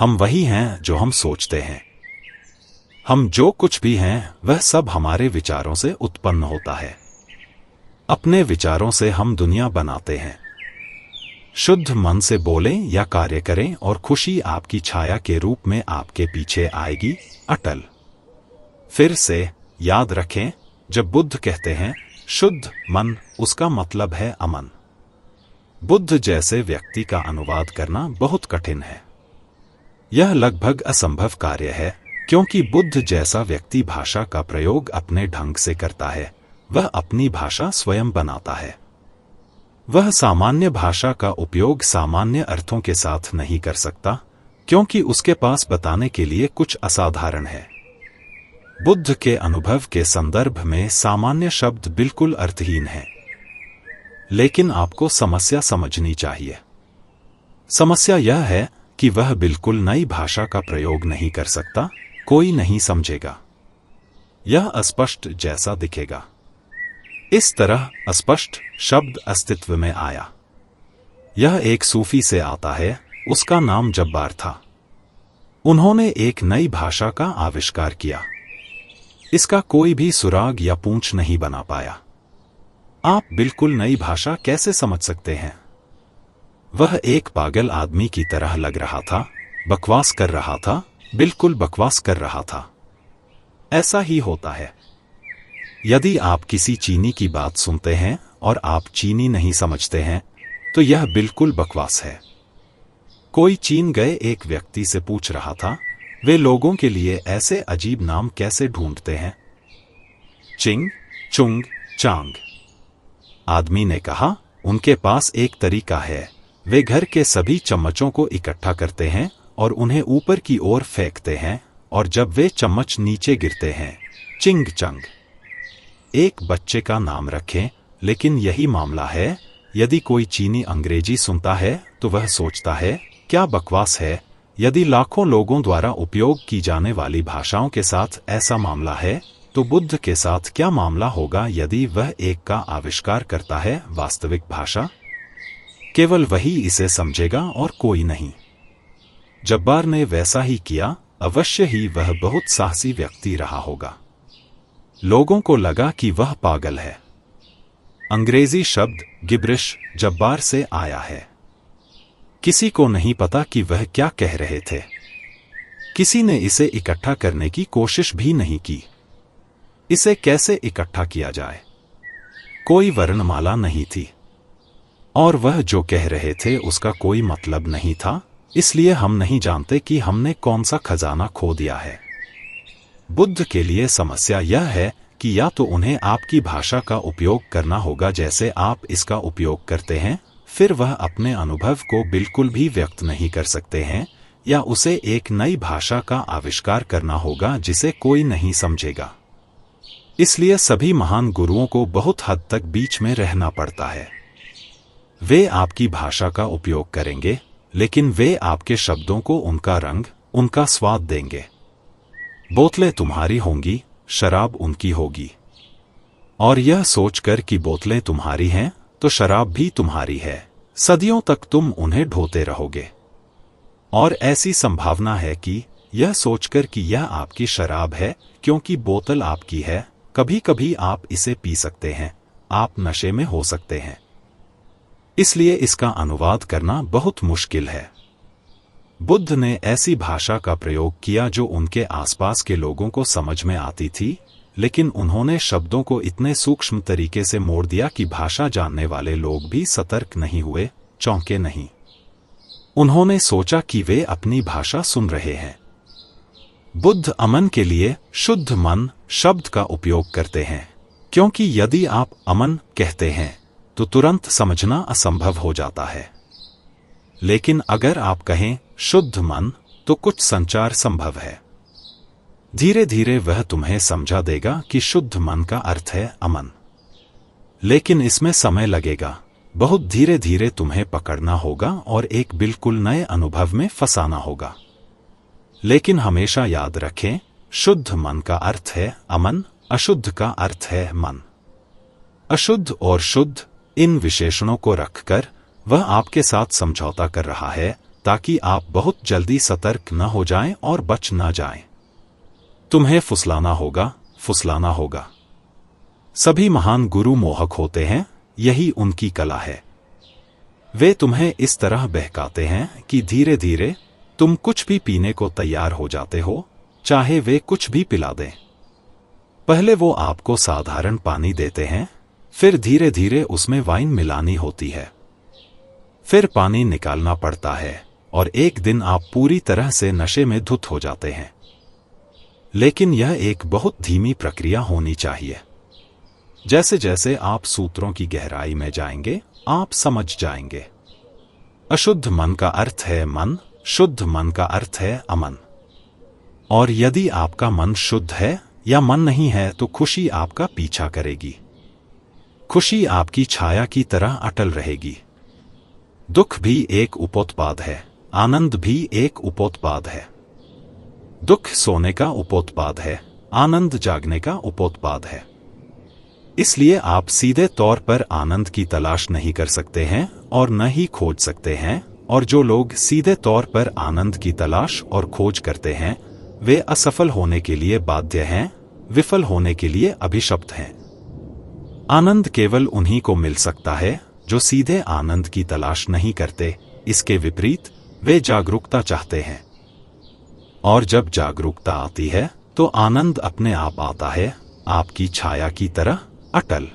हम वही हैं जो हम सोचते हैं। हम जो कुछ भी हैं वह सब हमारे विचारों से उत्पन्न होता है। अपने विचारों से हम दुनिया बनाते हैं। शुद्ध मन से बोलें या कार्य करें और खुशी आपकी छाया के रूप में आपके पीछे आएगी। अटल। फिर से याद रखें, जब बुद्ध कहते हैं शुद्ध मन, उसका मतलब है अमन। बुद्ध जैसे व्यक्ति का अनुवाद करना बहुत कठिन है। यह लगभग असंभव कार्य है, क्योंकि बुद्ध जैसा व्यक्ति भाषा का प्रयोग अपने ढंग से करता है। वह अपनी भाषा स्वयं बनाता है। वह सामान्य भाषा का उपयोग सामान्य अर्थों के साथ नहीं कर सकता, क्योंकि उसके पास बताने के लिए कुछ असाधारण है। बुद्ध के अनुभव के संदर्भ में सामान्य शब्द बिल्कुल अर्थहीन हैं। लेकिन आपको समस्या समझनी चाहिए। समस्या यह है कि वह बिल्कुल नई भाषा का प्रयोग नहीं कर सकता। कोई नहीं समझेगा। यह अस्पष्ट जैसा दिखेगा। इस तरह अस्पष्ट शब्द अस्तित्व में आया। यह एक सूफी से आता है। उसका नाम जब्बार था। उन्होंने एक नई भाषा का आविष्कार किया। इसका कोई भी सुराग या पूंछ नहीं बना पाया। आप बिल्कुल नई भाषा कैसे समझ सकते हैं? वह एक पागल आदमी की तरह लग रहा था, बकवास कर रहा था, बिल्कुल बकवास कर रहा था। ऐसा ही होता है। यदि आप किसी चीनी की बात सुनते हैं और आप चीनी नहीं समझते हैं, तो यह बिल्कुल बकवास है। कोई चीन गए एक व्यक्ति से पूछ रहा था, वे लोगों के लिए ऐसे अजीब नाम कैसे ढूंढते हैं? चिंग, चुंग, चांग। आदमी ने कहा, उनके पास एक तरीका है। वे घर के सभी चम्मचों को इकट्ठा करते हैं और उन्हें ऊपर की ओर फेंकते हैं, और जब वे चम्मच नीचे गिरते हैं, चिंग चंग। एक बच्चे का नाम रखें। लेकिन यही मामला है। यदि कोई चीनी अंग्रेजी सुनता है तो वह सोचता है, क्या बकवास है। यदि लाखों लोगों द्वारा उपयोग की जाने वाली भाषाओं के साथ ऐसा मामला है, तो बुद्ध के साथ क्या मामला होगा यदि वह एक का आविष्कार करता है, वास्तविक भाषा? केवल वही इसे समझेगा और कोई नहीं। जब्बार ने वैसा ही किया। अवश्य ही वह बहुत साहसी व्यक्ति रहा होगा। लोगों को लगा कि वह पागल है। अंग्रेजी शब्द गिब्रिश जब्बार से आया है। किसी को नहीं पता कि वह क्या कह रहे थे। किसी ने इसे इकट्ठा करने की कोशिश भी नहीं की। इसे कैसे इकट्ठा किया जाए? कोई वर्णमाला नहीं थी, और वह जो कह रहे थे उसका कोई मतलब नहीं था। इसलिए हम नहीं जानते कि हमने कौन सा खजाना खो दिया है। बुद्ध के लिए समस्या यह है कि या तो उन्हें आपकी भाषा का उपयोग करना होगा जैसे आप इसका उपयोग करते हैं, फिर वह अपने अनुभव को बिल्कुल भी व्यक्त नहीं कर सकते हैं, या उसे एक नई भाषा का आविष्कार करना होगा जिसे कोई नहीं समझेगा। इसलिए सभी महान गुरुओं को बहुत हद तक बीच में रहना पड़ता है। वे आपकी भाषा का उपयोग करेंगे, लेकिन वे आपके शब्दों को उनका रंग, उनका स्वाद देंगे। बोतलें तुम्हारी होंगी, शराब उनकी होगी। और यह सोचकर कि बोतलें तुम्हारी हैं, तो शराब भी तुम्हारी है, सदियों तक तुम उन्हें ढोते रहोगे। और ऐसी संभावना है कि यह सोचकर कि यह आपकी शराब है, क्योंकि बोतल आपकी है, कभी कभी आप इसे पी सकते हैं, आप नशे में हो सकते हैं। इसलिए इसका अनुवाद करना बहुत मुश्किल है। बुद्ध ने ऐसी भाषा का प्रयोग किया जो उनके आसपास के लोगों को समझ में आती थी, लेकिन उन्होंने शब्दों को इतने सूक्ष्म तरीके से मोड़ दिया कि भाषा जानने वाले लोग भी सतर्क नहीं हुए, चौंके नहीं। उन्होंने सोचा कि वे अपनी भाषा सुन रहे हैं। बुद्ध अमन के लिए शुद्ध मन शब्द का उपयोग करते हैं, क्योंकि यदि आप अमन कहते हैं तो तुरंत समझना असंभव हो जाता है। लेकिन अगर आप कहें शुद्ध मन, तो कुछ संचार संभव है। धीरे धीरे वह तुम्हें समझा देगा कि शुद्ध मन का अर्थ है अमन। लेकिन इसमें समय लगेगा। बहुत धीरे धीरे तुम्हें पकड़ना होगा और एक बिल्कुल नए अनुभव में फंसाना होगा। लेकिन हमेशा याद रखें, शुद्ध मन का अर्थ है अमन, अशुद्ध का अर्थ है मन। अशुद्ध और शुद्ध इन विशेषणों को रखकर वह आपके साथ समझौता कर रहा है, ताकि आप बहुत जल्दी सतर्क न हो जाएं और बच न जाएं। तुम्हें फुसलाना होगा। सभी महान गुरु मोहक होते हैं, यही उनकी कला है। वे तुम्हें इस तरह बहकाते हैं कि धीरे धीरे तुम कुछ भी पीने को तैयार हो जाते हो, चाहे वे कुछ भी पिला दें। पहले वो आपको साधारण पानी देते हैं, फिर धीरे धीरे उसमें वाइन मिलानी होती है, फिर पानी निकालना पड़ता है और एक दिन आप पूरी तरह से नशे में धुत हो जाते हैं। लेकिन यह एक बहुत धीमी प्रक्रिया होनी चाहिए। जैसे जैसे आप सूत्रों की गहराई में जाएंगे, आप समझ जाएंगे। अशुद्ध मन का अर्थ है मन, शुद्ध मन का अर्थ है अमन। और यदि आपका मन शुद्ध है या मन नहीं है तो खुशी आपका पीछा करेगी। खुशी आपकी छाया की तरह अटल रहेगी। दुख भी एक उपोत्पाद है, आनंद भी एक उपोत्पाद है। दुख सोने का उपोत्पाद है, आनंद जागने का उपोत्पाद है। इसलिए आप सीधे तौर पर आनंद की तलाश नहीं कर सकते हैं और न ही खोज सकते हैं, और जो लोग सीधे तौर पर आनंद की तलाश और खोज करते हैं वे असफल होने के लिए बाध्य हैं, विफल होने के लिए अभिशप्त हैं। आनंद केवल उन्हीं को मिल सकता है जो सीधे आनंद की तलाश नहीं करते। इसके विपरीत वे जागरूकता चाहते हैं, और जब जागरूकता आती है तो आनंद अपने आप आता है, आपकी छाया की तरह अटल।